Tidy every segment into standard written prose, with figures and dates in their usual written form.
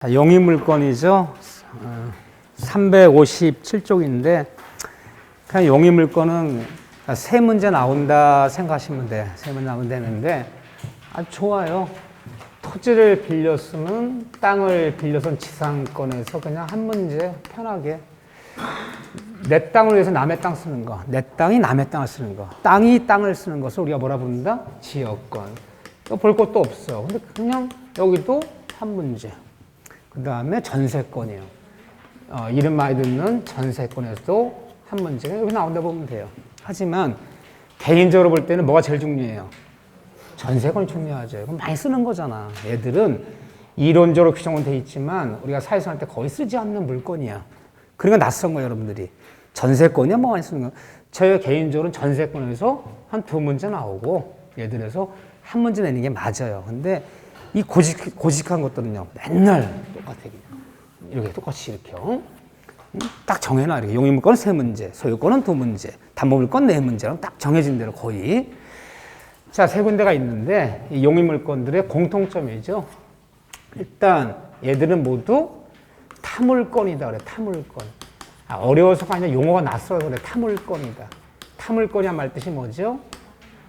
용의물권이죠. 357쪽인데 그냥 용의물권은 세 문제 나온다 생각하시면 돼. 세 문제 나오면 되는데 아주 좋아요. 토지를 빌렸으면 땅을 빌려선 지상권에서 그냥 한 문제 편하게 내 땅을 위해서 남의 땅 쓰는 거, 내 땅이 남의 땅을 쓰는 거, 땅이 땅을 쓰는 것을 우리가 뭐라 부른다? 지역권. 볼 것도 없어. 근데 그냥 여기도 한 문제. 그 다음에 전세권이에요. 이름 많이 듣는 전세권에서도 한 문제가 여기 나온다 보면 돼요. 하지만 개인적으로 볼 때는 뭐가 제일 중요해요? 전세권이 중요하죠. 이건 많이 쓰는 거잖아. 얘들은 이론적으로 규정은 돼 있지만 우리가 사회생활 때 거의 쓰지 않는 물건이야. 그러니까 낯선 거예요, 여러분들이. 전세권이야 뭐 많이 쓰는 거. 저희 개인적으로는 전세권에서 한 두 문제 나오고 얘들에서 한 문제 내는 게 맞아요. 근데 이 고직한 것들은요, 맨날 똑같아요. 이렇게 똑같이 이렇게. 딱 정해놔. 이렇게. 용의물권은 세 문제, 소유권은 두 문제, 담보물권 네 문제랑 딱 정해진 대로 거의. 자, 세 군데가 있는데, 이 용의물권들의 공통점이죠. 일단, 얘들은 모두 타물권이다. 그래, 타물권. 어려워서가 아니라 용어가 낯설어서 그래, 타물권이다. 타물권이란 말 뜻이 뭐죠?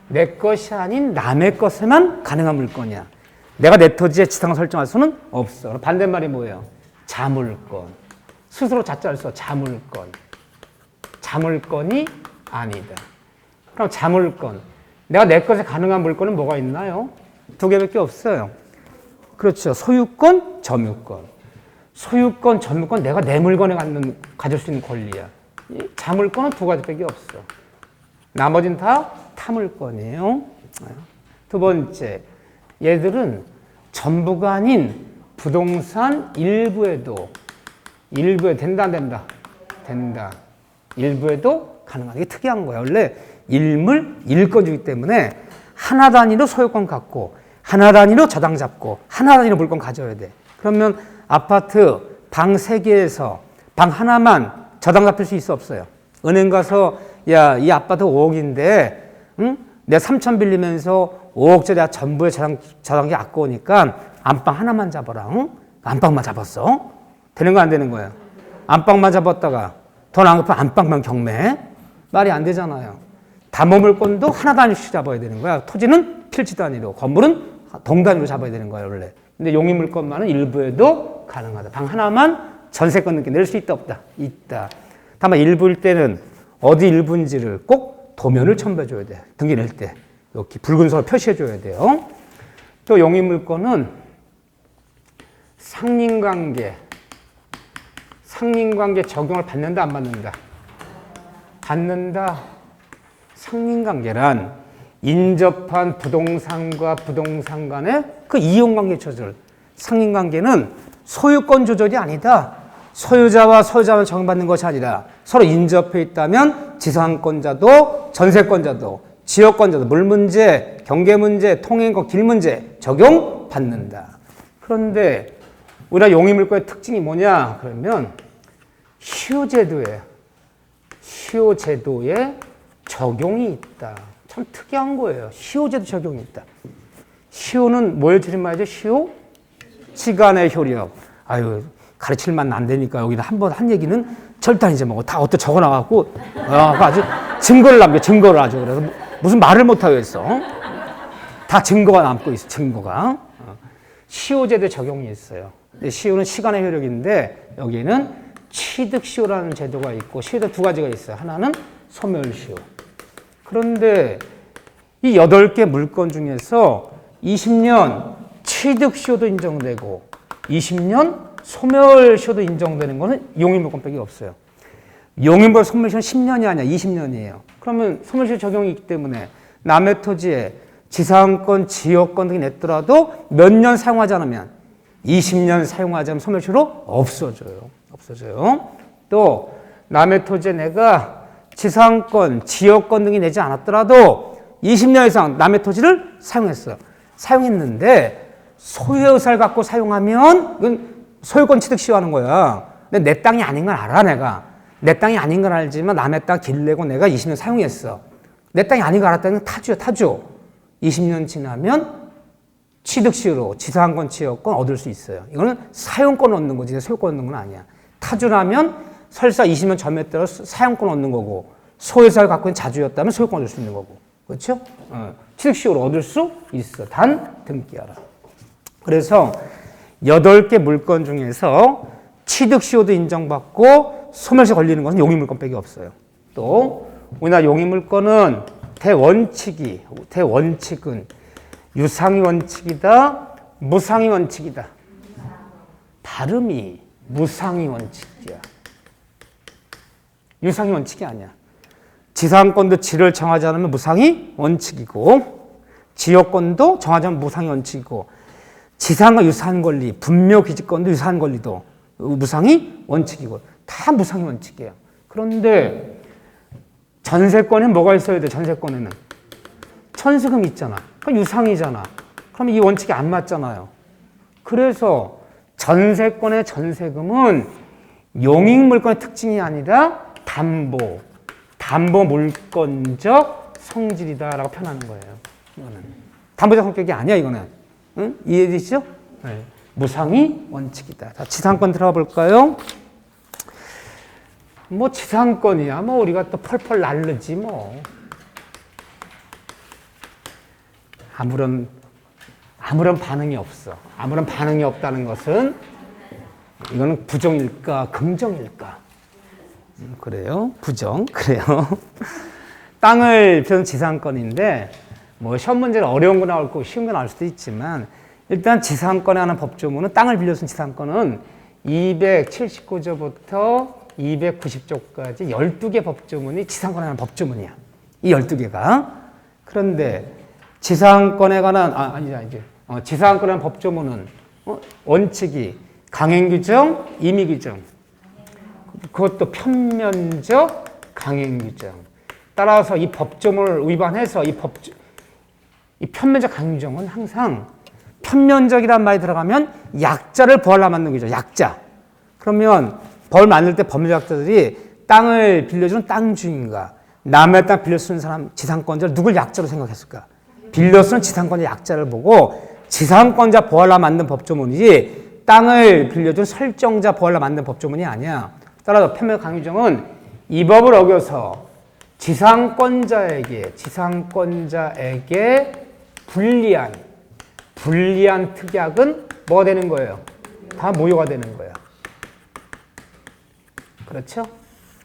내 것이 아닌 남의 것에만 가능한 물건이야. 내가 내 토지에 지상을 설정할 수는 없어. 반대말이 뭐예요? 자물권. 스스로 자자를 써. 자물권. 자물권이 아니다. 그럼 자물권. 내가 내 것에 가능한 물건은 뭐가 있나요? 두 개밖에 없어요. 그렇죠. 소유권, 점유권. 소유권, 점유권, 내가 내 물건에 가질 수 있는 권리야. 자물권은 두 가지밖에 없어. 나머지는 다 타물권이에요. 두 번째. 얘들은 전부가 아닌 부동산 일부에도 된다 안 된다? 된다. 일부에도 가능한 게 특이한 거야. 원래 일건주기 때문에 하나 단위로 소유권 갖고 하나 단위로 저당 잡고 하나 단위로 물건 가져야 돼. 그러면 아파트 방 3개에서 방 하나만 저당 잡힐 수 있어 없어요? 은행 가서 야, 이 아파트 5억인데 응? 내가 3천 빌리면서 5억짜리 전부에 저당이 아까우니까 안방 하나만 잡아라. 응? 안방만 잡았어. 되는 거 안 되는 거예요? 안방만 잡았다가 돈 안 갚으면 안방만 경매? 말이 안 되잖아요. 담보물권도 하나 단위씩 잡아야 되는 거야. 토지는 필지 단위로, 건물은 동 단위로 잡아야 되는 거예요, 원래. 근데 용의물권만은 일부에도 가능하다. 방 하나만 전세권 넘게 낼 수 있다, 없다? 있다. 다만 일부일 때는 어디 일부인지를 꼭 도면을 첨부해줘야 돼. 등기 낼 때. 이렇게 붉은 선을 표시해줘야 돼요. 또 용의물권은 상린관계 적용을 받는다, 안 받는다? 받는다. 상린관계란 인접한 부동산과 부동산 간의 그 이용관계 조절. 상린관계는 소유권 조절이 아니다. 소유자와 소유자만 적용받는 것이 아니라 서로 인접해 있다면 지상권자도 전세권자도 지역권자도 물문제, 경계문제, 통행권, 길문제 적용받는다. 그런데 우리가 용의물권의 특징이 뭐냐? 그러면 시효제도에 적용이 있다. 참 특이한 거예요. 시효제도 적용이 있다. 시효는 뭐의 줄임말이죠? 시효? 시간의 효력. 아유, 가르칠 맛은 안 되니까 여기다 한번 한 얘기는 절대 아니지 뭐. 다 어떻게 적어 놔갖고 아주 증거를 남겨, 증거를 아주. 그래서 무슨 말을 못하고 있어. 다 증거가 남고 있어, 증거가. 시효제도에 적용이 있어요. 근데 시효는 시간의 효력인데 여기는 취득시효라는 제도가 있고 시효도 두 가지가 있어요. 하나는 소멸시효. 그런데 이 8개 물건 중에서 20년 취득시효도 인정되고 20년 소멸시효도 인정되는 거는 용의물권밖에 없어요. 용의물권 소멸시효는 10년이 아니야, 20년이에요. 그러면 소멸시효 적용이 있기 때문에 남의 토지에 지상권, 지역권 등이 냈더라도 몇 년 사용하지 않으면 20년 사용하지 않으면 소멸시효로 없어져요. 또 남의 토지에 내가 지상권, 지역권 등이 내지 않았더라도 20년 이상 남의 토지를 사용했는데 소유의 의사를 갖고 사용하면 이건 소유권 취득 시효하는 거야. 근데 내 땅이 아닌 건 알아, 내가. 내 땅이 아닌 건 알지만 남의 땅 길 내고 내가 20년 사용했어. 내 땅이 아닌 거 알았다는 건 타주야, 타주. 20년 지나면 취득시효로 지상권, 지역권 얻을 수 있어요. 이거는 사용권 얻는 거지 소유권 얻는 건 아니야. 타주라면 설사 20년 전에 따라 사용권 얻는 거고 소유사를 갖고 있는 자주였다면 소유권 얻을 수 있는 거고. 그렇죠? 취득시효로 얻을 수 있어. 단 등기하라. 그래서 8개 물건 중에서 취득시효도 인정받고 소멸시 걸리는 것은 용익물건밖에 없어요. 또 우리나라 용익물건은 대원칙은 유상위 원칙이다, 무상위 원칙이다. 발음이 무상위 원칙이야. 유상위 원칙이 아니야. 지상권도 지를 정하지 않으면 무상위 원칙이고 지역권도 정하지 않으면 무상위 원칙이고 지상과 유사한 권리, 분묘기지권도 유사한 권리도 무상위 원칙이고 다 무상위 원칙이에요. 그런데 전세권에는 뭐가 있어야 돼? 전세권에는 천세금 있잖아. 그럼 유상이잖아. 그럼 이 원칙이 안 맞잖아요. 그래서 전세권의 전세금은 용익물건의 특징이 아니라 담보 물건적 성질이다라고 표현하는 거예요. 이거는 담보적 성격이 아니야. 이거는 응? 이해되시죠? 네. 무상위 원칙이다. 자, 지상권 들어가 볼까요? 뭐 지상권이야. 뭐 우리가 또 펄펄 날르지 뭐. 아무런 반응이 없어. 아무런 반응이 없다는 것은 이거는 부정일까 긍정일까? 그래요. 부정. 그래요. 땅을 빌려준 지상권인데 뭐 시험 문제는 어려운 거 나올 거고 쉬운 거 나올 수도 있지만 일단 지상권에 하는 법조문은 땅을 빌려준 지상권은 279조부터 290조까지 12개 법조문이 지상권에 하는 법조문이야. 이 12개가. 그런데 지상권에 관한 지상권에 관한 법조문은 원칙이 강행규정, 임의규정, 그것도 편면적 강행규정. 따라서 이 법조문을 위반해서 이 편면적 강행규정은 항상 편면적이란 말이 들어가면 약자를 벌하려 만든 거죠. 약자. 그러면 벌 만들 때 법률학자들이 땅을 빌려주는 땅 주인과 남의 땅 빌려 쓰는 사람 지상권자를 누굴 약자로 생각했을까? 빌려 쓰는 지상권자 약자를 보고 지상권자 보호하려 만든 법조문이지 땅을 빌려준 설정자 보호하려 만든 법조문이 아니야. 따라서 편면적 강행규정은 이 법을 어겨서 지상권자에게 불리한 특약은 뭐가 되는 거예요? 다 무효가 되는 거야. 그렇죠?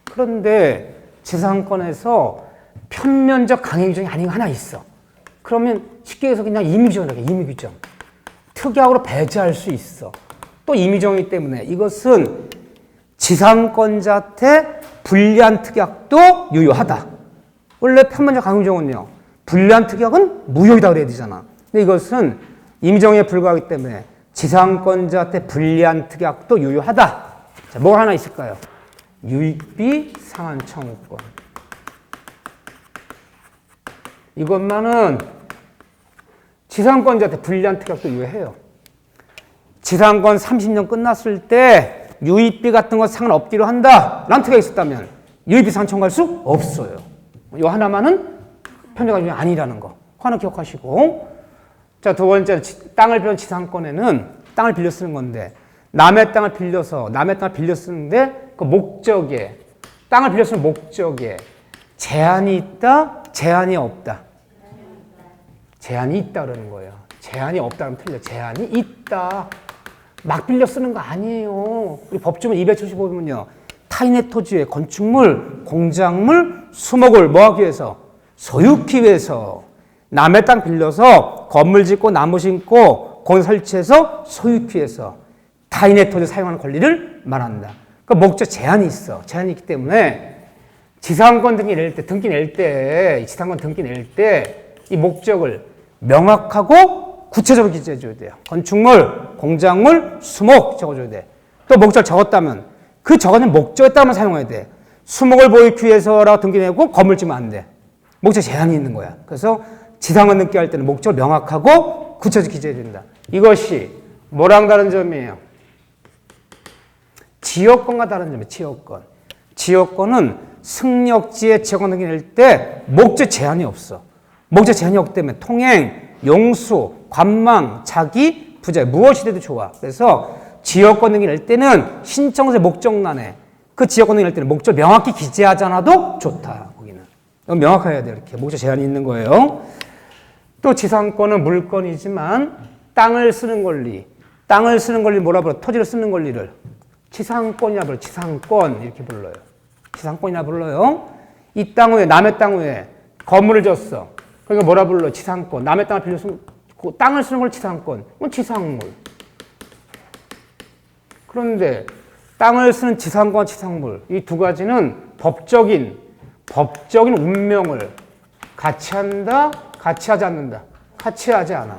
그런데 지상권에서 편면적 강행규정이 아닌 거 하나 있어. 그러면 쉽게 해서 그냥 임의규정이라고 해. 임의규정. 특약으로 배제할 수 있어. 또 임의규정이기 때문에 이것은 지상권자한테 불리한 특약도 유효하다. 원래 편면적 강행규정은요. 불리한 특약은 무효이다 그래야 되잖아. 근데 이것은 임의정에 불과하기 때문에 지상권자한테 불리한 특약도 유효하다. 자, 뭐가 하나 있을까요? 유익비 상한 청구권. 이것만은 지상권자한테 불리한 특약도 유효해요. 지상권 30년 끝났을 때 유익비 같은 거 상관없기로 한다. 라는 특약이 있었다면 유익비 상한 청구할 수 없어요. 이 하나만은 편제가 아니라는 거. 하나 기억하시고. 자, 두 번째, 땅을 빌려 지상권에는 땅을 빌려 쓰는 건데 남의 땅을 빌려 쓰는데 그 목적에 땅을 빌려 쓰는 목적에 제한이 있다, 제한이 없다. 제한이 있다 그러는 거예요. 제한이 없다면 틀려. 제한이 있다. 막 빌려 쓰는 거 아니에요. 우리 법조문 275번은요. 타인의 토지에 건축물, 공작물, 수목을 뭐 하기 위해서? 소유키 위해서. 남의 땅 빌려서 건물 짓고 나무 심고 공 설치해서 소유키 위해서 타인의 토지 사용하는 권리를 말한다. 그 목적 제한이 있어. 제한이 있기 때문에 지상권 등기 낼 때, 지상권 등기 낼 때 이 목적을 명확하고 구체적으로 기재해줘야 돼요. 건축물, 공작물, 수목 적어줘야 돼. 또 목적을 적었다면 그 적어진 목적에 따라만 사용해야 돼. 수목을 보이기 위해서라고 등기 내고 건물 짓면 안 돼. 목적 제한이 있는 거야. 그래서 지상권 등기할 때는 목적을 명확하고 구체적으로 기재해야 된다. 이것이 뭐랑 다른 점이에요? 지역권과 다른 점이에요. 지역권. 지역권은 승역지에 지역권 등기 낼 때 목적 제한이 없어. 목적 제한이 없기 때문에 통행, 용수, 관망, 자기, 부자 무엇이 돼도 좋아. 그래서 지역권 등기 낼 때는 신청서의 목적란에 그 지역권 등기 낼 때는 목적 명확히 기재하지 않아도 좋다. 거기는 명확해야 돼. 이렇게 목적 제한이 있는 거예요. 또 지상권은 물권이지만 땅을 쓰는 권리, 땅을 쓰는 권리 뭐라 불러? 토지를 쓰는 권리를 지상권이라 불러요. 지상권 이렇게 불러요. 지상권이라 불러요. 이 땅 위에 남의 땅 위에 건물을 졌어. 그러니까 뭐라 불러? 지상권. 남의 땅을 빌려서 그 땅을 쓰는 걸 지상권. 그건 지상물. 그런데 땅을 쓰는 지상권, 지상물 이 두 가지는 법적인 운명을 같이 한다, 같이 하지 않는다. 같이 하지 않아.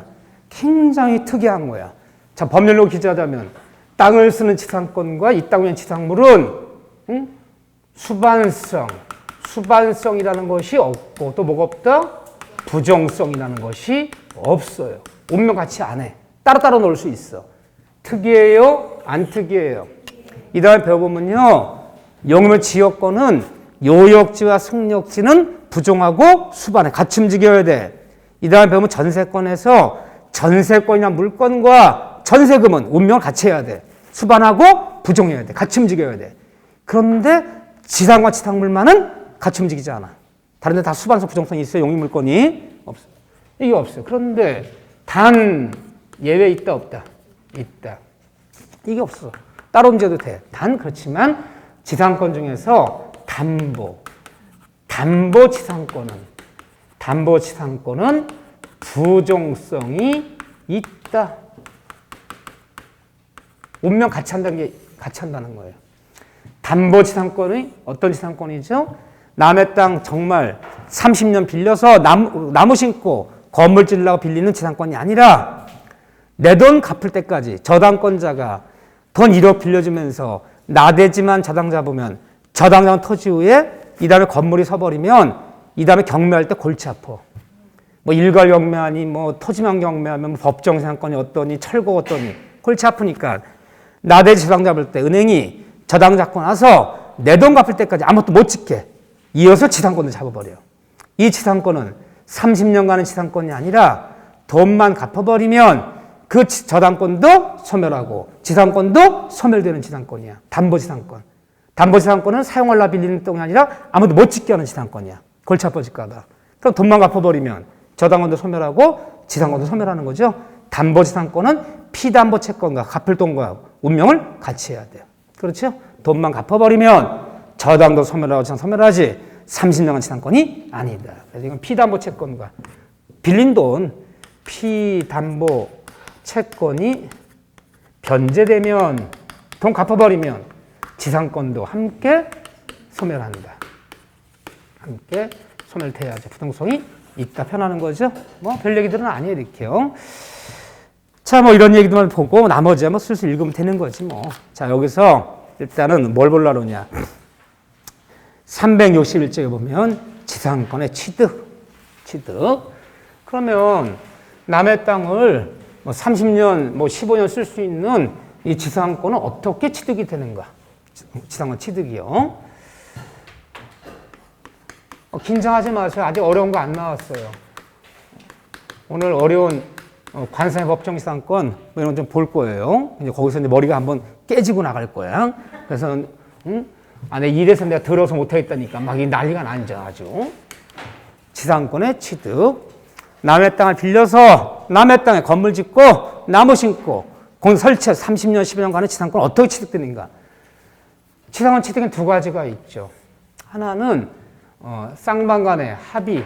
굉장히 특이한 거야. 자, 법률로 기재하자면 땅을 쓰는 지상권과 이 땅 위에 지상물은 수반성이라는 것이 없고 또 뭐가 없다? 부정성이라는 것이 없어요. 운명 같이 안 해. 따로따로 놀 수 있어. 특이해요? 안 특이해요? 이 다음에 배워보면요. 영유물 지역권은 요역지와 승역지는 부정하고 수반해. 같이 움직여야 돼. 이 다음에 배우면 전세권에서 전세권이나 물권과 전세금은 운명을 같이 해야 돼. 수반하고 부정해야 돼. 같이 움직여야 돼. 그런데 지상과 지상물만은 같이 움직이지 않아. 다른 데 다 수반성 부정성이 있어요. 용익물권이 없어요. 이게 없어요. 그런데 단 예외 있다 없다? 있다. 이게 없어. 따로 움직여도 돼. 단 그렇지만 지상권 중에서 담보 지상권은 부정성이 있다. 운명 같이 한다는 거예요. 담보 지상권이 어떤 지상권이죠? 남의 땅 정말 30년 빌려서 나무 심고 건물 지으려고 빌리는 지상권이 아니라 내 돈 갚을 때까지 저당권자가 돈 1억 빌려주면서 나대지만 저당 잡으면 저당 잡은 토지 위에 이 다음에 건물이 서버리면 이 다음에 경매할 때 골치 아파. 뭐 일괄 경매하니 뭐 토지만 경매하면 뭐 법정 지상권이 어떠니 철거 어떠니 골치 아프니까 나대지 저당 잡을 때 은행이 저당 잡고 나서 내 돈 갚을 때까지 아무것도 못 짓게 이어서 지상권을 잡아버려요. 이 지상권은 30년간의 지상권이 아니라 돈만 갚아버리면 그 저당권도 소멸하고 지상권도 소멸되는 지상권이야. 담보지상권. 담보지상권은 사용하려 빌리는 땅이 아니라 아무도 못 짓게 하는 지상권이야. 골치 아파질까 봐. 그럼 돈만 갚아버리면 저당권도 소멸하고 지상권도 소멸하는 거죠. 담보지상권은 피담보 채권과 갚을 돈과 운명을 같이 해야 돼요. 그렇죠? 돈만 갚아버리면 저당도 소멸하고 지상 소멸하지 30년간 지상권이 아니다. 그래서 이건 피담보 채권과 빌린 돈 피담보 채권이 변제되면 돈 갚아버리면 지상권도 함께 소멸한다. 함께 소멸돼야죠. 부동성이 있다 편하는 거죠. 뭐 별 얘기들은 아니에요 이렇게요. 자, 뭐 이런 얘기들만 보고 나머지야 뭐 슬슬 읽으면 되는 거지 뭐. 자, 여기서 일단은 뭘 보려고 하냐. 361쪽에 보면 지상권의 취득. 그러면 남의 땅을 뭐 30년, 뭐 15년 쓸 수 있는 이 지상권은 어떻게 취득이 되는가? 지상권 취득이요. 긴장하지 마세요. 아직 어려운 거 안 나왔어요. 오늘 어려운 관상의 법정 지상권 뭐 이런 거 좀 볼 거예요. 이제 거기서 이제 머리가 한번 깨지고 나갈 거야. 그래서 내 이래서 내가 들어서 못하겠다니까 막 이 난리가 나죠 아주. 지상권의 취득. 남의 땅을 빌려서 남의 땅에 건물 짓고 나무 심고 거기 설치해서 30년, 10년간의 지상권 어떻게 취득되는가? 지상권 취득은 두 가지가 있죠. 하나는 쌍방 간의 합의,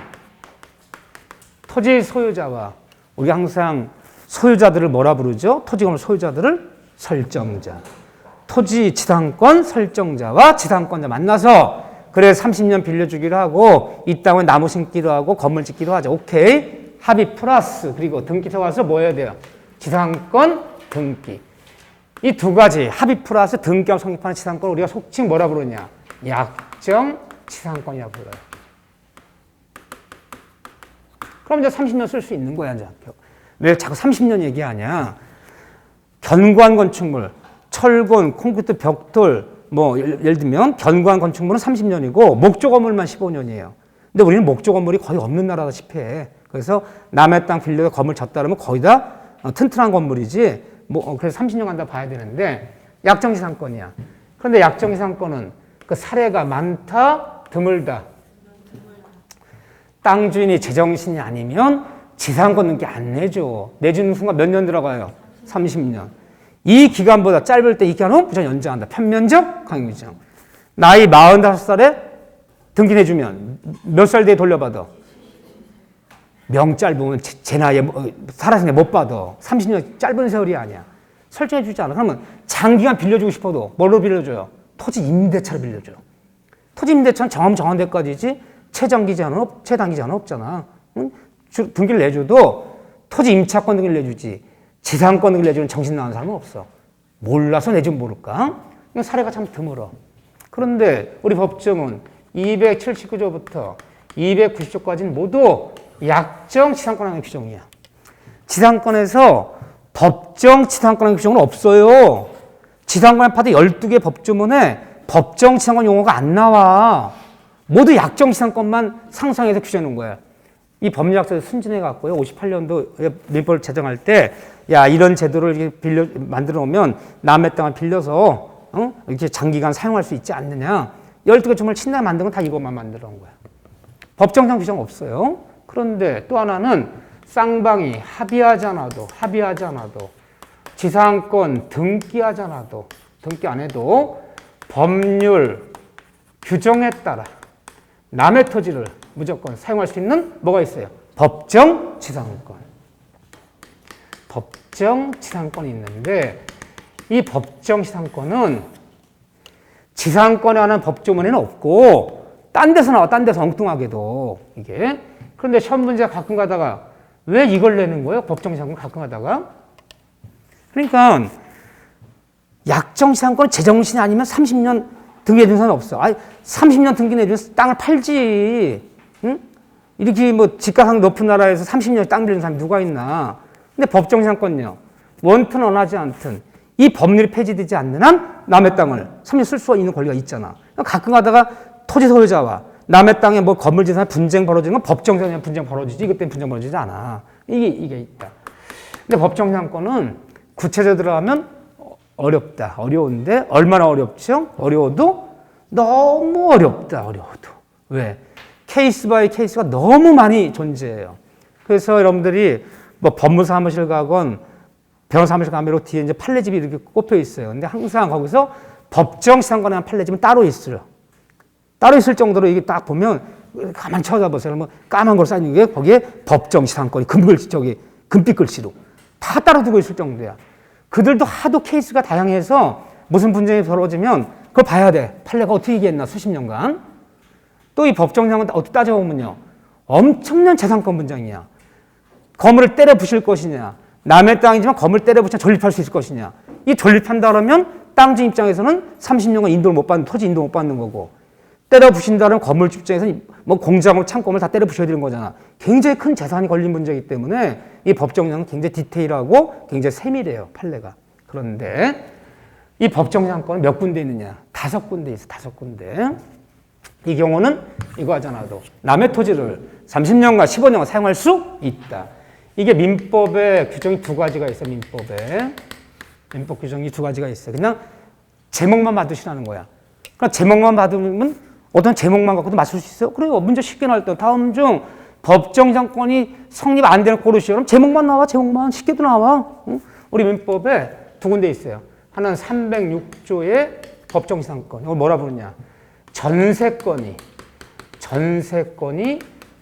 토지 소유자와 우리 항상 소유자들을 뭐라 부르죠? 토지 건물 소유자들을 설정자. 토지 지상권 설정자와 지상권자 만나서 그래 30년 빌려주기로 하고 이 땅에 나무 심기로 하고 건물 짓기로 하자. 오케이. 합의 플러스 그리고 등기소 가서 뭐 해야 돼요? 지상권 등기. 이 두 가지 합의 플러스 등기하고 성립하는 지상권을 우리가 속칭 뭐라 부르냐? 약정 지상권이라고 불러요. 그럼 이제 30년 쓸 수 있는 거야. 이제. 왜 자꾸 30년 얘기하냐? 견고한 건축물, 철근, 콘크리트, 벽돌 뭐 예를 들면 견고한 건축물은 30년이고 목조 건물만 15년이에요. 근데 우리는 목조 건물이 거의 없는 나라다시피 해. 그래서 남의 땅 빌려서 건물 졌다 그러면 거의 다 튼튼한 건물이지 그래서 30년 간다 봐야 되는데 약정지상권이야. 그런데 약정지상권은 그 사례가 많다, 드물다. 땅 주인이 제정신이 아니면 지상권 등기 안 내줘. 내주는 순간 몇 년 들어가요? 30년. 이 기간보다 짧을 때 이 기간은 무조건 연장한다. 편면적 강요지정. 나이 45살에 등기 내주면 몇 살 뒤에 돌려받아? 명 짧으면 제 나이에 살아서 못 받아. 30년 짧은 세월이 아니야. 설정해 주지 않아. 그러면 장기간 빌려주고 싶어도 뭘로 빌려줘요? 토지 임대차로 빌려줘요. 토지 임대차는 정한 데까지지 최단기 제한은 없잖아. 응? 등기를 내줘도 토지 임차권 등기를 내주지 지상권 등기를 내주는 정신 나간 사람은 없어. 몰라서 내주면 모를까? 이 사례가 참 드물어. 그런데 우리 법정은 279조부터 290조까지는 모두 약정 지상권항의 규정이야. 지상권에서 법정 지상권항의 규정은 없어요. 지상권 파트 12개 법조문에 법정 지상권 용어가 안 나와. 모두 약정 지상권만 상상해서 규정해 놓은 거야. 이 법률학자들 순진해 갖고요. 58년도 민법을 제정할 때, 야, 이런 제도를 만들어 놓으면 남의 땅을 빌려서, 이렇게 장기간 사용할 수 있지 않느냐. 12개 조문을 친다게 만든 건 다 이것만 만들어 놓은 거야. 법정상 규정 없어요. 그런데 또 하나는 쌍방이 합의하지 않아도, 지상권 등기 안 해도 법률 규정에 따라 남의 토지를 무조건 사용할 수 있는 뭐가 있어요? 법정 지상권. 법정 지상권이 있는데 이 법정 지상권은 지상권에 관한 법조문에는 없고 딴 데서 나와. 딴 데서 엉뚱하게도 이게. 그런데 시험 문제 가끔 가다가 왜 이걸 내는 거예요? 법정 지상권 가끔 가다가. 그러니까 약정 지상권 제정신이 아니면 30년 등기해 준 사람은 없어. 30년 등기해 준 땅을 팔지. 응? 이렇게 뭐 집가상 높은 나라에서 30년 땅 빌리는 사람이 누가 있나. 근데 법정 지상권요. 원튼 원하지 않든 이 법률이 폐지되지 않는 한 남의 땅을 30년 쓸 수 있는 권리가 있잖아. 가끔 가다가 토지 소유자와 남의 땅에 뭐 건물 재산 분쟁 벌어지는 건 법정 지상권 분쟁 벌어지지. 이것 때문에 분쟁 벌어지지 않아. 이게 있다. 근데 법정 지상권은 구체적으로 들어가면 어렵다. 어려운데 얼마나 어렵죠? 어려워도 너무 어렵다. 어려워도. 왜? 케이스 바이 케이스가 너무 많이 존재해요. 그래서 여러분들이 뭐 법무사 사무실 가건 변호사 사무실 가면 뒤에 이제 판례집이 이렇게 꼽혀 있어요. 근데 항상 거기서 법정 지상권에 대한 판례집은 따로 있어요. 따로 있을 정도로 이게 딱 보면 가만 쳐다보세요. 뭐 까만 걸 쌓이는 게 거기에 법정 지상권이 금빛 글씨로 다 따로 두고 있을 정도야. 그들도 하도 케이스가 다양해서 무슨 분쟁이 벌어지면 그걸 봐야 돼. 판례가 어떻게 얘기했나 수십 년간. 또 이 법정 지상권 어떻게 따져보면요. 엄청난 재산권 분쟁이야. 건물을 때려 부실 것이냐. 남의 땅이지만 건물 때려 부시면 존립할 수 있을 것이냐. 이 존립한다 그러면 땅주인 입장에서는 30년간 인도를 못 받는, 토지 인도 못 받는 거고. 때려 부신다 그러면 건물주 입장에서는 뭐 공장을 창고를 다 때려 부셔야 되는 거잖아. 굉장히 큰 재산이 걸린 문제이기 때문에 이 법정 지상권은 굉장히 디테일하고 굉장히 세밀해요. 판례가. 그런데 이 법정 지상권은 몇 군데 있느냐. 5군데 있어. 5군데. 이 경우는 이거 하잖아도 남의 토지를 30년간 15년간 사용할 수 있다. 이게 민법에 규정이 2가지가 있어. 민법 규정이 2가지가 있어. 그냥 제목만 받으시라는 거야. 그러니까 제목만 받으면 어떤 제목만 갖고도 맞출 수 있어요? 그래요. 문제 쉽게 나올 때 다음 중 법정 지상권이 성립 안 되는 고르시오. 그럼 제목만 나와. 제목만 쉽게도 나와. 응? 우리 민법에 2군데 있어요. 하나는 306조의 법정 지상권. 이걸 뭐라 부르냐? 전세권이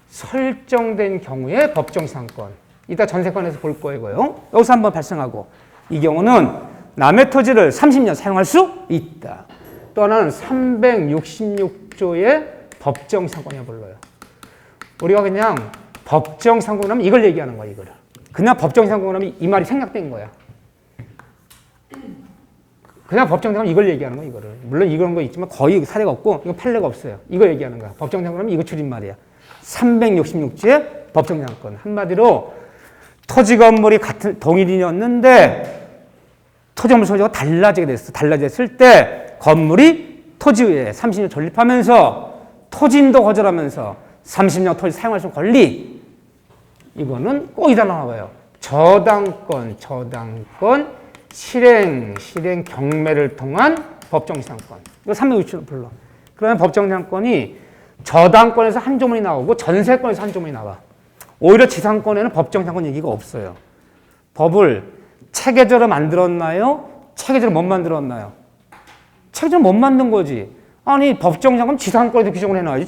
설정된 경우에 법정 지상권. 이따 전세권에서 볼 거예요. 이거요. 여기서 한번 발생하고. 이 경우는 남의 토지를 30년 사용할 수 있다. 또 하나는 366조의 법정 지상권이라고 불러요. 우리가 그냥 법정 지상권 하면 이걸 얘기하는 거야. 이거를. 그냥 법정 지상권 하면 이 말이 생략된 거야. 그냥 법정 지상권 이걸 얘기하는 거야. 이거를. 물론 이런 거 있지만 거의 사례가 없고 이거 판례가 없어요. 이걸 얘기하는 거야. 법정 지상권 하면 이거 줄임말이야. 366조의 법정 지상권. 한마디로 토지 건물이 같은 동일인이었는데 토지 건물 소유자가 달라지게 됐어. 달라졌을 때 건물이 토지에 30년 존립하면서 토지인도 거절하면서 30년 토지 사용할 수 있는 권리. 이거는 꼭 이달 나와요. 저당권 실행 경매를 통한 법정지상권. 이거 360도 불러. 그러면 법정지상권이 저당권에서 한 조문이 나오고 전세권에서 한 조문이 나와. 오히려 지상권에는 법정지상권 얘기가 없어요. 법을 체계적으로 만들었나요? 체계적으로 못 만들었나요? 체계적으로 못 만든 거지. 아니 법정지상권 지상권에도 규정을 해놔야지.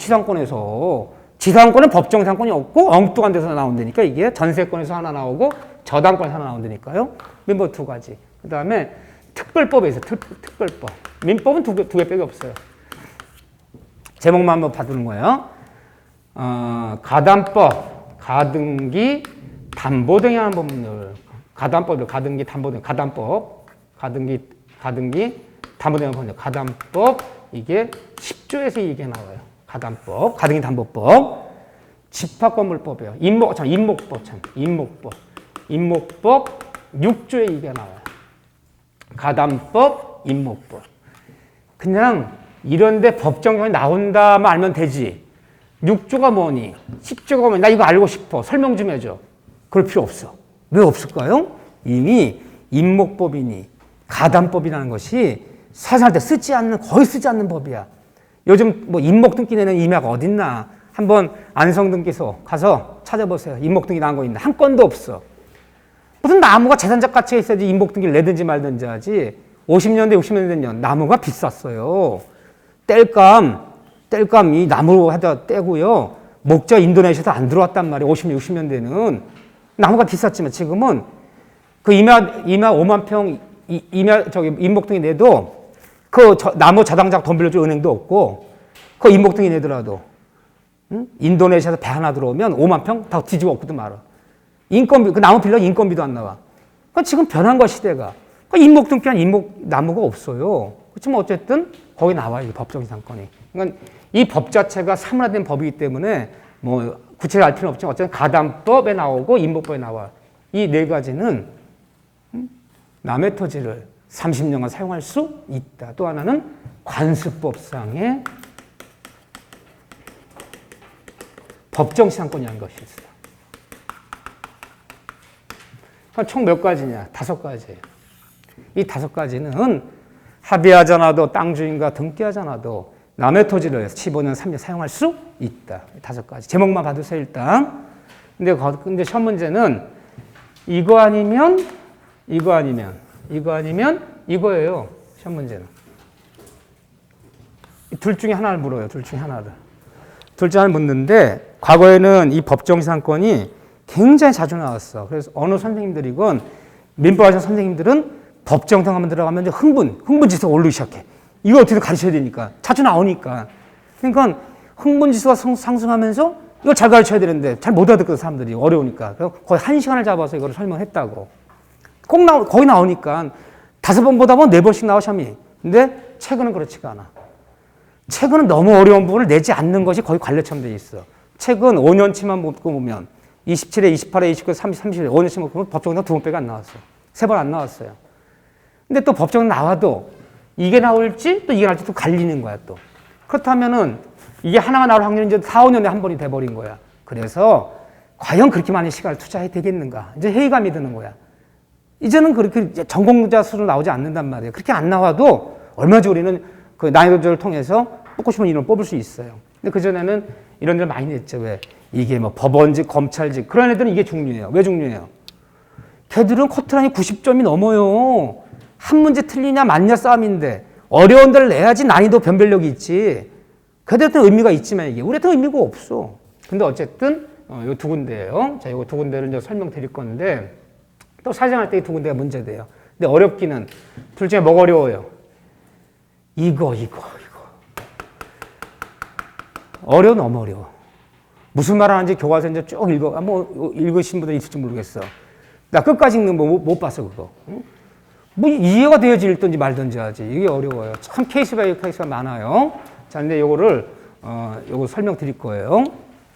지상권은 법정지상권이 없고 엉뚱한 데서 나온다니까. 이게 전세권에서 하나 나오고 저당권에서 하나 나온다니까요. 민법 두 가지. 그 다음에 특별법에 있어요. 특별법. 민법은 두 개밖에 없어요. 제목만 한번 봐두는 거예요. 가담법, 가등기, 담보 등에 하는 법률. 가담법을 가등기, 담보 등, 가담법, 가등기, 담보 등에 하는 법률. 가담법, 이게 10조에서 이게 나와요. 가담법, 가등기, 담보법. 집합건물법이에요. 임목법 6조에 이게 나와요. 가담법, 임목법. 그냥 이런데 법정형이 나온다만 알면 되지. 6조가 뭐니? 10조가 뭐니? 나 이거 알고 싶어. 설명 좀 해줘. 그럴 필요 없어. 왜 없을까요? 이미 임목법이니 가담법이라는 것이 사실할 때 거의 쓰지 않는 법이야. 요즘 뭐 임목 등기 내는 임야가 어딨나? 한번 안성등기소 가서 찾아보세요. 임목 등기 나온 거 있나? 한 건도 없어. 무슨 나무가 재산적 가치가 있어야지 임목 등기를 내든지 말든지 하지. 50년대, 60년대 된 나무가 비쌌어요. 땔감 이 나무로 하다 떼고요. 목자 인도네시아에서 안 들어왔단 말이에요. 50년, 60년대는. 나무가 비쌌지만 지금은 그 임야 5만 평, 임목 등기 내도 나무 저당장 돈 빌려줄 은행도 없고 그 임목 등기 내더라도 인도네시아에서 배 하나 들어오면 5만 평 다 뒤집어 엎고도 말아. 그 나무 빌려 인건비도 안 나와. 그러니까 지금 변한 거야, 시대가. 그러니까 임목 등기한 나무가 없어요. 그렇지만 어쨌든 거기 나와요, 이 법정지상권이. 그러니까 이 법 자체가 사문화된 법이기 때문에 뭐 구체를 알 필요는 없지만 어쨌든 가담법에 나오고 임목법에 나와. 이 네 가지는 남의 토지를 30년간 사용할 수 있다. 또 하나는 관습법상의 법정지상권이라는 것이 있어. 총 몇 가지냐? 5가지. 이 5가지는 합의하잖아도 땅 주인과 등기하잖아도 남의 토지를 15년, 3년 사용할 수 있다. 5가지. 제목만 봐두세요, 일단. 근데 시험 문제는 이거 아니면 이거예요. 시험 문제는. 둘 중에 하나를 물어요. 둘 중에 하나를 묻는데 과거에는 이 법정지상권이 굉장히 자주 나왔어. 그래서 어느 선생님들이건 민법 하시는 선생님들은 법정상 들어가면 이제 흥분지수가 오르기 시작해. 이거 어떻게 가르쳐야 되니까. 자주 나오니까. 그러니까 흥분지수가 상승하면서 이걸 잘 가르쳐야 되는데 잘 못 알아듣거든, 사람들이. 어려우니까. 그래서 거의 1시간을 잡아서 이걸 설명했다고. 거기 나오니까 5번보다 4번씩 나와, 시험이. 근데 최근은 그렇지가 않아. 최근은 너무 어려운 부분을 내지 않는 것이 거의 관례처럼 돼 있어. 최근 5년치만 보면 27회, 28회, 29회, 30회, 5년치만 보면 법정상 2번밖에 안 나왔어. 3번 안 나왔어요. 근데 또 법정 나와도 이게 나올지 또 이게 나올지 또 갈리는 거야, 또. 그렇다면은 이게 하나가 나올 확률이 이제 4, 5년에 한 번이 돼버린 거야. 그래서 과연 그렇게 많은 시간을 투자해야 되겠는가? 이제 회의감이 드는 거야. 이제는 그렇게 전공자 수로 나오지 않는단 말이에요. 그렇게 안 나와도 얼마든지 우리는 그 난이도 조절을 통해서 뽑고 싶은 인원을 뽑을 수 있어요. 근데 그전에는 이런 데를 많이 냈죠. 왜? 이게 뭐 법원직, 검찰직. 그런 애들은 이게 중요해요. 왜 중요해요? 걔들은 커트라인이 90점이 넘어요. 한 문제 틀리냐 맞냐 싸움인데 어려운 데를 내야지 난이도 변별력이 있지. 걔들한테는 의미가 있지만 이게 우리한테는 의미가 없어. 근데 어쨌든 요 2군데예요. 자, 요거 2군데를 이제 설명드릴 건데 또 사정할 때 이 2군데가 문제돼요. 근데 어렵기는 둘 중에 뭐가 어려워요? 이거. 너무 어려워. 무슨 말 하는지 교과서 이제 쭉 읽으신 분들 있을지 모르겠어. 나 끝까지 읽는 거 못 봤어, 그거. 응? 뭐 이해가 돼야지 읽든지 말든지 하지. 이게 어려워요. 참 케이스 바이 케이스가 많아요. 자, 근데 요거 설명드릴 거예요.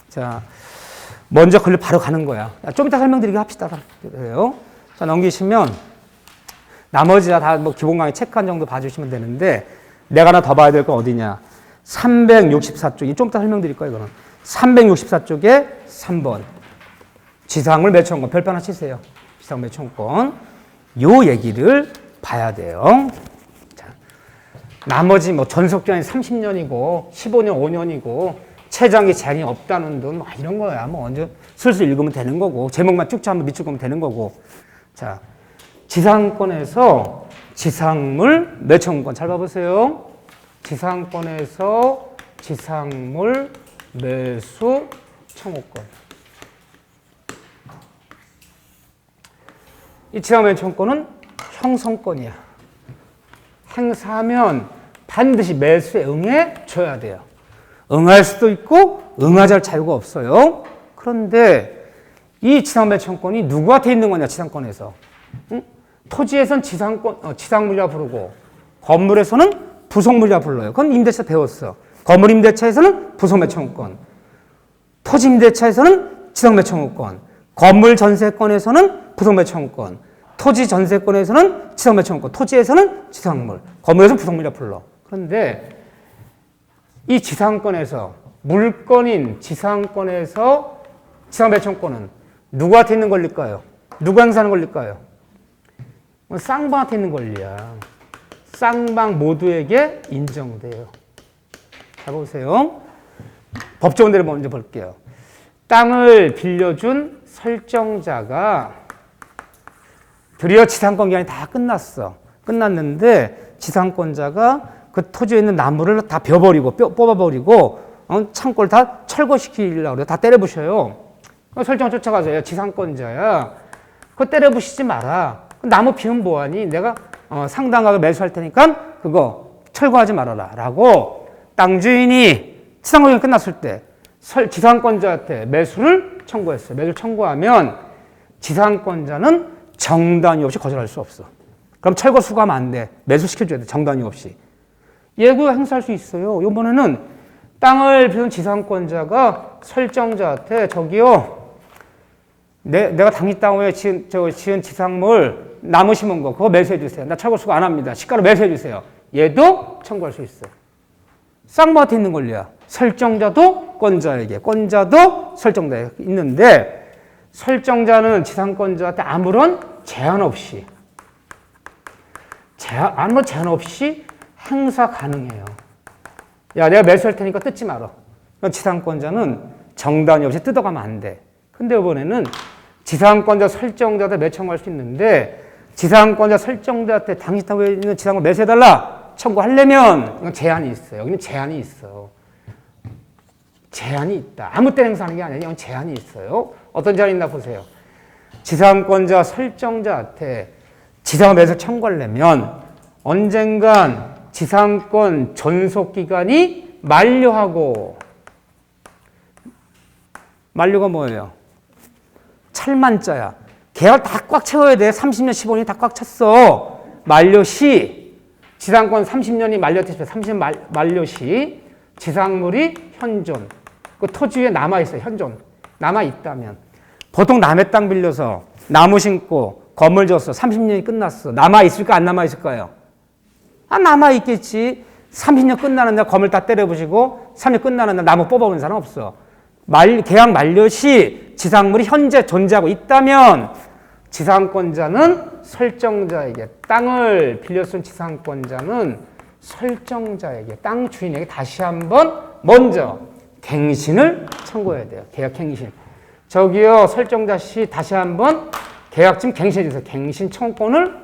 자, 먼저 걸려 바로 가는 거야. 좀 이따 설명드리게 합시다. 그래요. 자, 넘기시면 나머지 다 뭐 기본 강의 책 한 정도 봐주시면 되는데 내가 하나 더 봐야 될 건 어디냐? 364쪽. 좀 이따 설명드릴 거예요, 이거는. 364쪽에 3번. 지상물 매청권 별표 하나 치세요. 지상물 매청권. 요 얘기를 봐야 돼요. 자, 나머지 뭐 전속기간이 30년이고 15년, 5년이고 최장기 제한이 없다는 등 이런 거야. 뭐 언제 슬슬 읽으면 되는 거고 제목만 쭉쭉 한번 밑줄 그으면 되는 거고. 자, 지상권에서 지상물 매청권 잘 봐보세요. 지상권에서 지상물 매수 청구권. 이 지상물 매청권은 형성권이야. 행사하면 반드시 매수에 응해 줘야 돼요. 응할 수도 있고 응하지 않을 자유가 없어요. 그런데 이 지상물 매청권이 누구한테 있는 거냐? 지상권에서. 응? 토지에선 지상물이라 부르고 건물에서는 부속물이라 불러요. 그건 임대차 배웠어. 건물 임대차에서는 부속매청권, 토지 임대차에서는 지상매청권, 건물 전세권에서는 부속매청권, 토지 전세권에서는 지상매청권, 토지에서는 지상물, 건물에서는 부속물이라 불러. 그런데 이 지상권에서 물건인 지상권에서 지상매청권은 누구한테 있는 권리일까요? 누가 행사하는 권리일까요? 쌍방한테 있는 권리야. 쌍방 모두에게 인정돼요. 자, 보세요. 법조문제를 먼저 볼게요. 땅을 빌려준 설정자가 드디어 지상권 기간이 다 끝났어. 끝났는데 지상권자가 그 토지에 있는 나무를 다 베어버리고 뽑아버리고 창고를 다 철거시키려고 그래요. 다 때려부셔요. 설정자 쫓아가서 야, 지상권자야. 그거 때려부시지 마라. 나무 비우면 뭐하니? 내가 상당하게 매수할 테니까 그거 철거하지 말아라. 라고 땅 주인이 지상권이 끝났을 때 지상권자한테 매수를 청구했어요. 매수를 청구하면 지상권자는 정단이 없이 거절할 수 없어. 그럼 철거 수거하면 안 돼. 매수시켜줘야 돼. 정단이 없이. 예고 행사할 수 있어요. 이번에는 땅을 빌린 지상권자가 설정자한테 저기요. 내가 당신 땅에 지은 지상물 나무 심은 거 그거 매수해 주세요. 나 철거 수거 안 합니다. 시가로 매수해 주세요. 얘도 청구할 수 있어요. 쌍방한테 있는 권리야. 설정자도 권자에게, 권자도 설정자에게 있는데 설정자는 지상권자한테 아무런 제한 없이 행사 가능해요. 야, 내가 매수할 테니까 뜯지 마라. 지상권자는 정단이 없이 뜯어가면 안 돼. 근데 이번에는 지상권자 설정자한테 매청할 수 있는데 지상권자 설정자한테 당신 땅에 있는 지상권 매수해달라 청구하려면 이건 제한이 있어요. 여기는 제한이 있어. 제한이 있다. 아무 때나 행사하는 게 아니라 이건 제한이 있어요. 어떤 제한이 있나 보세요. 지상권자 설정자한테 지상권 매수 청구하려면 언젠간 지상권 존속기간이 만료하고 만료가 뭐예요? 찰만자야. 계약 다 꽉 채워야 돼. 30년, 15년이 다 꽉 찼어. 만료 시, 지상권 30년이 만료됐을 때 30년 만료 시 지상물이 현존. 그 토지 위에 남아있어요. 현존. 남아있다면. 보통 남의 땅 빌려서 나무 심고 건물 졌어. 30년이 끝났어. 남아있을까? 안 남아있을까요? 남아있겠지. 30년 끝나는 날 건물 다 때려부시고 30년 끝나는 날 나무 뽑아오는 사람 없어. 계약 만료 시 지상물이 현재 존재하고 있다면 지상권자는 설정자에게 땅을 빌려 쓴 지상권자는 설정자에게 땅 주인에게 다시 한번 먼저 갱신을 청구해야 돼요. 계약 갱신. 저기요 설정자 씨 다시 한번 계약 좀 갱신해 주세요. 갱신 청구권을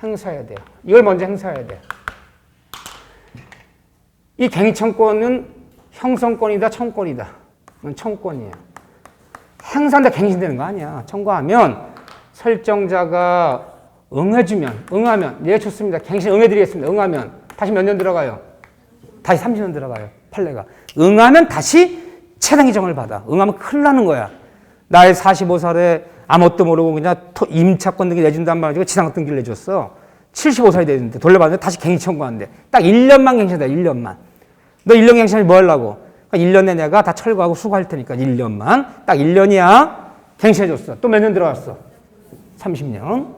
행사해야 돼요. 이걸 먼저 행사해야 돼요. 이 갱신 청구권은 형성권이다, 청구권이다. 이건 청구권이에요. 행사한다 갱신되는 거 아니야. 청구하면 설정자가 응하면 예 좋습니다. 갱신 응해드리겠습니다. 응하면 다시 몇 년 들어가요? 다시 30년 들어가요. 판례가. 응하면 다시 최단 기정을 받아. 응하면 큰일 나는 거야. 나의 45살에 아무것도 모르고 그냥 임차권 등기 내준단 말이고 지상권 등기를 내줬어. 75살이 되는데 돌려받는데 다시 갱신 청구하는데 딱 1년만 갱신이다. 1년만. 너 1년 갱신을 뭐 하려고? 1년 내에 내가 다 철거하고 수거할 테니까 1년만. 딱 1년이야. 갱신해줬어. 또 몇 년 들어갔어? 30년.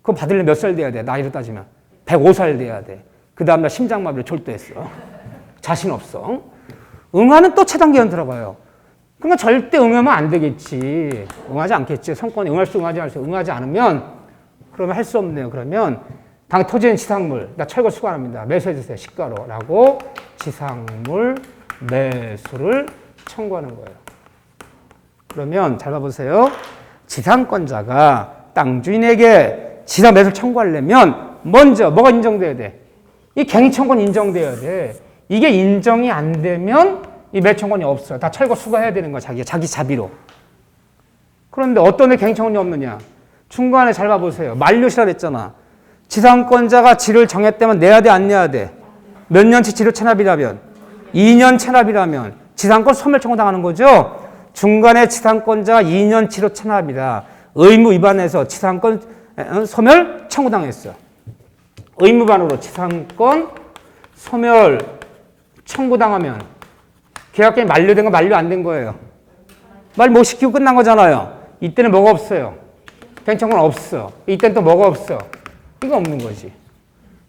그거 받으려면 몇 살 돼야 돼? 나이로 따지면. 105살 돼야 돼. 그 다음날 심장마비로 졸도했어. 자신 없어. 응하면 또 최단 기간 들어가요. 그러니까 절대 응하면 안 되겠지. 응하지 않겠지. 성권에 응할 수 응하지 않을 수 응하지 않으면 그러면 할 수 없네요. 그러면 당 토지는 지상물, 나 철거 수거합니다. 매수해주세요. 시가로라고 지상물 매수를 청구하는 거예요. 그러면 잘 봐보세요. 지상권자가 땅 주인에게 지상 매수를 청구하려면 먼저 뭐가 인정돼야 돼? 이 갱청권 인정돼야 돼. 이게 인정이 안 되면 이 매청권이 없어요. 다 철거 수거해야 되는 거야. 자기 자비로. 그런데 어떤 애 갱청권이 없느냐? 중간에 잘 봐보세요. 만료시라 그랬잖아. 지상권자가 지를 정했다면 내야 돼, 안 내야 돼? 몇 년치 지를 체납이라면? 2년 체납이라면 지상권 소멸 청구당하는 거죠. 중간에 지상권자가 2년치로 체납이다. 의무 위반해서 지상권 소멸 청구당했어. 의무 위반으로 지상권 소멸 청구당하면 계약갱이 만료된 거 만료 안 된 거예요. 말 못 시키고 끝난 거잖아요. 이때는 뭐가 없어요? 갱청권 없어. 이때는 또 뭐가 없어? 이거 없는 거지.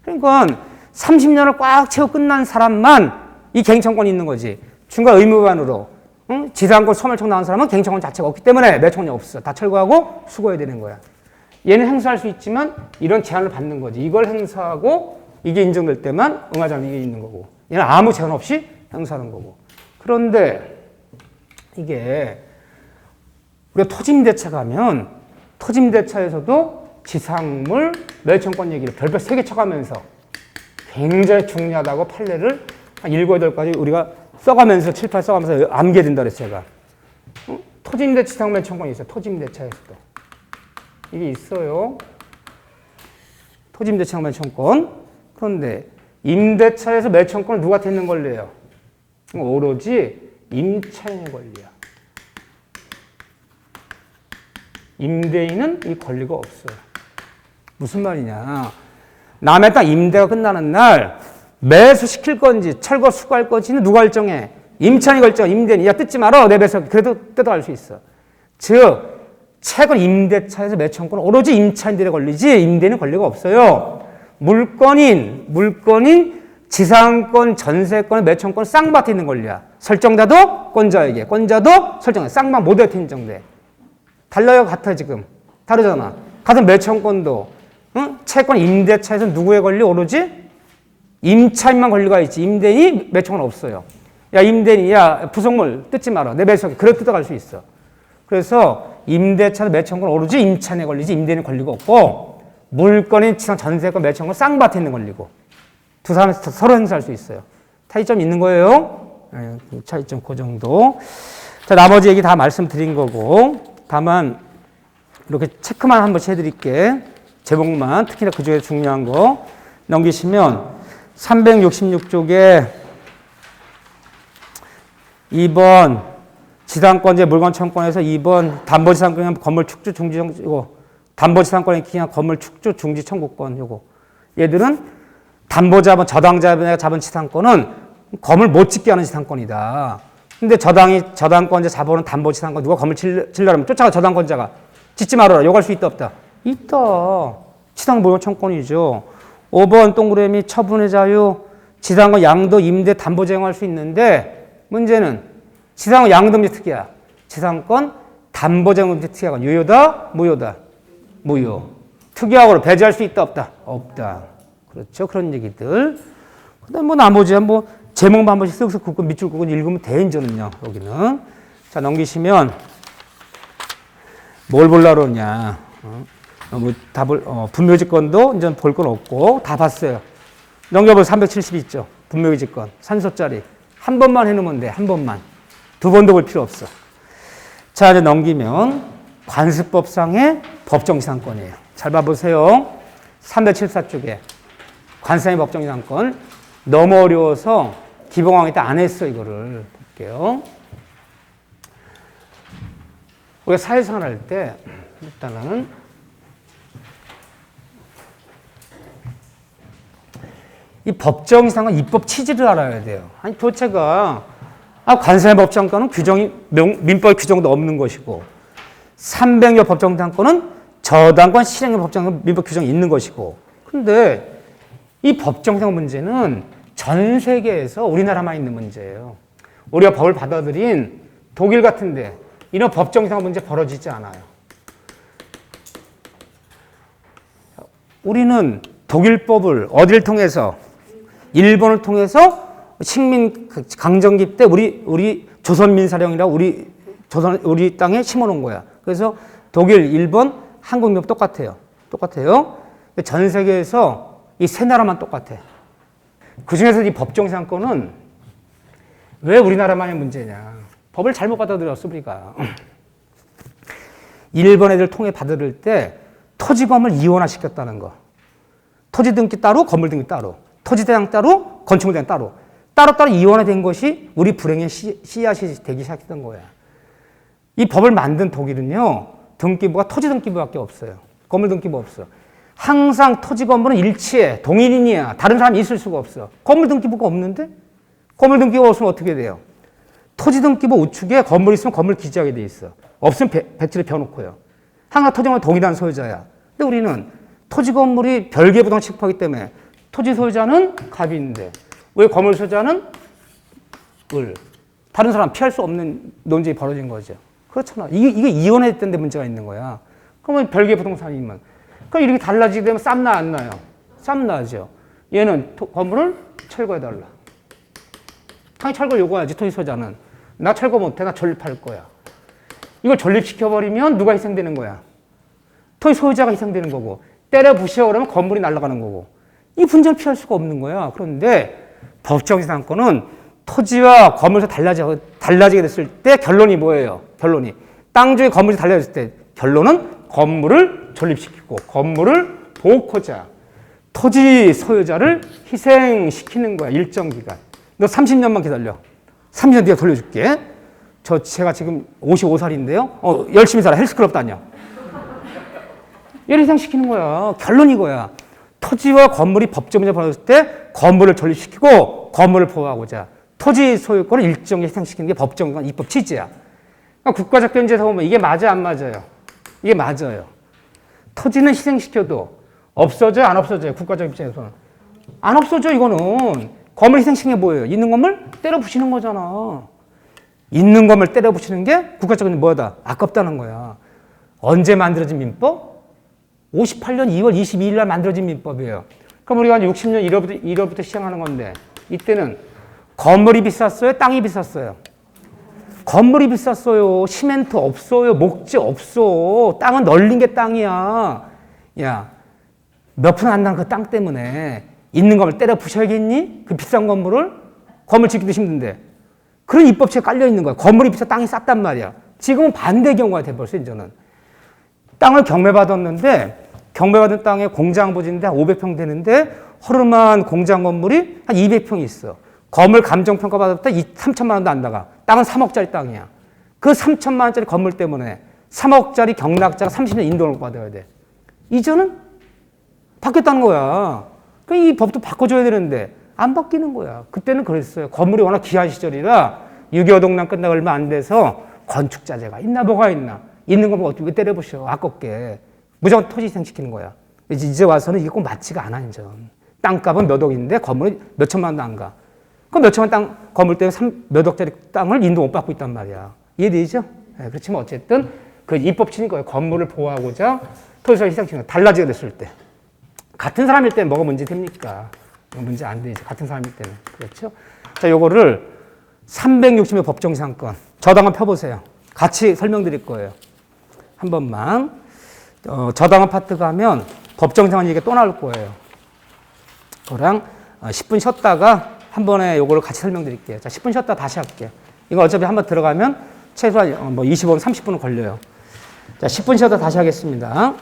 그러니까 30년을 꽉 채워 끝난 사람만 이 갱청권이 있는 거지. 중간 의무 위반으로 지상권 소멸 청구당한 사람은 갱청권 자체가 없기 때문에 매청권이 없어. 다 철거하고 수거해야 되는 거야. 얘는 행사할 수 있지만 이런 제한을 받는 거지. 이걸 행사하고 이게 인정될 때만 응하지 않으면 이게 있는 거고. 얘는 아무 제한 없이 행사하는 거고. 그런데 이게 우리가 토지임대차 가면 토지임대차에서도 지상물 매청권 얘기를 별별 3개 쳐가면서 굉장히 중요하다고 판례를 한 7, 8가지 우리가 써가면서 7, 8 써가면서 암기해 된다 그랬어요. 제가. 토지임대 지상 매청권이 있어요. 토지임대차에서도. 이게 있어요. 토지임대 지상 매청권. 그런데 임대차에서 매청권을 누구한테 있는 권리예요? 오로지 임차인의 권리야. 임대인은 이 권리가 없어요. 무슨 말이냐. 남의 땅 임대가 끝나는 날 매수시킬 건지 철거 수거할 건지는 누가 결정해? 임차인이 결정. 임대인이 야 뜯지 마라. 내 매수 그래도 뜯어갈 수 있어. 즉 채권 임대차에서 매청권은 오로지 임차인들의 권리지 임대인은 권리가 없어요. 물건인 지상권, 전세권, 매청권 쌍밭에 있는 권리야. 설정자도 권자에게, 권자도 설정자. 쌍밭 모두한테 인정돼. 달라요, 같아 지금. 다르잖아. 같은 매청권도 채권 임대차에서 누구의 권리? 오로지 임차인만 권리가 있지. 임대인이 매청권 없어요. 야 임대인이 야 부속물 뜯지 마라. 내 매수하게. 그래 뜯어갈 수 있어. 그래서 임대차 매청권 오로지 임차인의 권리지 임대인의 권리가 없고 물건인 지상 전세권 매청권 쌍밭에 있는 권리고 두 사람이 서로 행사할 수 있어요. 차이점이 있는 거예요. 네, 차이점 그 정도. 자, 나머지 얘기 다 말씀드린 거고 다만 이렇게 체크만 한 번씩 해드릴게. 제목만 특히나 그 중에 중요한 거 넘기시면 366쪽에 2번 지상권제 물건청권에서 2번 담보지상권의 건물 축조 중지 이거 담보지상권에 기한 건물 축조 중지 청구권 요거 얘들은 담보자본 저당자본이 잡은 지상권은 건물 못 짓게 하는 지상권이다. 근데 저당권자 자본은 담보지상권 누가 건물 질러라면 쫓아가 저당권자가 짓지 말아라. 요구할 수 있다 없다? 있다. 지상 물건청권이죠. 5번 동그라미 처분의 자유 지상권 양도 임대 담보 제공할 수 있는데 문제는 지상권 양도 문제 특이야. 지상권 담보 제공 문제 특이하건 유효다 무효다? 무효. 특이하고로 배제할 수 있다 없다? 없다. 그렇죠. 그런 얘기들. 그 다음 뭐 나머지 뭐 제목만 한 번씩 쓱쓱 긋고 밑줄 긋고 읽으면 돼, 이제는요. 여기는. 자, 넘기시면 뭘 보려고 그러냐. 뭐 답을, 분묘지권도 이제 볼 건 없고 다 봤어요. 넘겨볼 370 있죠. 분묘지권. 산소짜리. 한 번만 해놓으면 돼. 한 번만. 두 번도 볼 필요 없어. 자, 이제 넘기면 관습법상의 법정지상권이에요. 잘 봐보세요. 374쪽에. 관상의 법정지상권 너무 어려워서 기본강의 때 안 했어. 이거를 볼게요. 우리가 사회생활 할 때 일단은 이 법정지상권 입법 취지를 알아야 돼요. 아니 도대체가 관상의 법정지상권은 규정이 민법 규정도 없는 것이고 300여 법정지상권은 저당권 실행의 법정지상권 민법 규정이 있는 것이고 근데 이 법정지상권 문제는 전 세계에서 우리나라만 있는 문제예요. 우리가 법을 받아들인 독일 같은데 이런 법정상 문제 벌어지지 않아요. 우리는 독일법을 어디를 통해서? 일본을 통해서 식민 강점기 때 우리 조선민사령이라 우리 땅에 심어놓은 거야. 그래서 독일, 일본, 한국민법 똑같아요. 전 세계에서 이 세 나라만 똑같아. 그 중에서 이 법정상권은 왜 우리나라만의 문제냐? 법을 잘못 받아들였어, 우리가. 일본 애들 통해 받아들일 때 토지검을 이원화시켰다는 거. 토지 등기 따로, 건물 등기 따로. 토지 대장 따로, 건축물 대장 따로. 따로따로 이원화된 것이 우리 불행의 씨앗이 되기 시작했던 거야. 이 법을 만든 독일은요, 등기부가 토지 등기부밖에 없어요. 건물 등기부 없어. 항상 토지 건물은 일치해. 동일인이야. 다른 사람이 있을 수가 없어. 건물 등기부가 없는데? 건물 등기부가 없으면 어떻게 돼요? 토지 등기부 우측에 건물 있으면 건물 기재하게 돼 있어. 없으면 백지를 펴놓고요. 항상 토지 건물은 동일한 소유자야. 근데 우리는 토지 건물이 별개 부동산 취급하기 때문에 토지 소유자는 갑인데 왜 건물 소유자는 을? 다른 사람 피할 수 없는 논쟁이 벌어진 거죠. 그렇잖아. 이게 이혼했던 데 문제가 있는 거야. 그러면 별개 부동산이면. 그럼 이렇게 달라지게 되면 쌈 나 안 나요? 쌈 나죠. 얘는 건물을 철거해달라. 당연히 철거 요구하지, 토지 소유자는. 나 철거 못해. 나 전립할 거야. 이걸 전립시켜버리면 누가 희생되는 거야? 토지 소유자가 희생되는 거고. 때려 부시려 그러면 건물이 날아가는 거고. 이 분쟁을 피할 수가 없는 거야. 그런데 법정지상권은 토지와 건물에서 달라지게 됐을 때 결론이 뭐예요? 결론이. 땅 중에 건물이 달라졌을 때 결론은 건물을 존립시키고 건물을 보호하자. 토지 소유자를 희생시키는 거야. 일정 기간. 너 30년만 기다려. 30년 뒤에 돌려줄게. 제가 지금 55살인데요. 열심히 살아. 헬스클럽 다녀. 얘를 희생시키는 거야. 결론이 이거야. 토지와 건물이 법적 문제 벌어졌을 때 건물을 존립시키고 건물을 보호하고자. 토지 소유권을 일정히 희생시키는 게 법정 입법 취지야. 그러니까 국가적 견제에서 보면 이게 맞아 안 맞아요? 이게 맞아요. 토지는 희생시켜도 없어져요 안 없어져요? 국가적 입장에서는. 안 없어져 이거는. 건물 희생시키는 게 뭐예요? 있는 건물 때려 부시는 거잖아. 있는 건물 때려 부시는 게 국가적인 뭐다? 아깝다는 거야. 언제 만들어진 민법? 58년 2월 22일 날 만들어진 민법이에요. 그럼 우리가 한 60년 1월부터 시작하는 건데 이때는 건물이 비쌌어요? 땅이 비쌌어요? 건물이 비쌌어요. 시멘트 없어요. 목재 없어. 땅은 널린 게 땅이야. 야, 몇 푼 안 나는 그 땅 때문에 있는 건물 때려 부셔야겠니? 그 비싼 건물을? 건물 짓기도 힘든데. 그런 입법체가 깔려 있는 거야. 건물이 비싸 땅이 쌌단 말이야. 지금은 반대 경우가 돼버렸어, 이제는. 땅을 경매받았는데 경매받은 땅에 공장 부지인데 한 500평 되는데 허름한 공장 건물이 한 200평이 있어. 건물 감정평가 받았다 3천만 원도 안 나가. 땅은 3억짜리 땅이야. 그 3천만 원짜리 건물 때문에 3억짜리 경락자가 30년 인도를 받아야 돼. 이제는 바뀌었다는 거야. 그러니까 이 법도 바꿔줘야 되는데 안 바뀌는 거야. 그때는 그랬어요. 건물이 워낙 귀한 시절이라 6.25 동란 끝나고 얼마 안 돼서 건축자재가 있나 뭐가 있나. 있는 거면 어떻게 때려보셔. 아깝게. 무조건 토지 희생시키는 거야. 이제 와서는 이게 꼭 맞지가 않아, 이제. 땅값은 몇 억인데 건물이 몇 천만 원도 안 가. 그 몇 천만 땅 건물 때문에 몇 억짜리 땅을 인도 못 받고 있단 말이야. 이해되죠? 네, 그렇지만 어쨌든 그 입법치는 거예요. 건물을 보호하고자 토지를 희생시키는 거야. 달라지게 됐을 때. 같은 사람일 때는 뭐가 문제 됩니까? 문제 안 되죠. 같은 사람일 때는. 그렇죠? 자, 요거를 360의 법정상권. 저당을 펴보세요. 같이 설명드릴 거예요. 한 번만. 저당한 파트 가면 법정상권 얘기가 또 나올 거예요. 그거랑 10분 쉬었다가 한 번에 요거를 같이 설명드릴게요. 자, 10분 쉬었다 다시 할게요. 이거 어차피 한번 들어가면 최소한 25분, 30분은 걸려요. 자, 10분 쉬었다 다시 하겠습니다.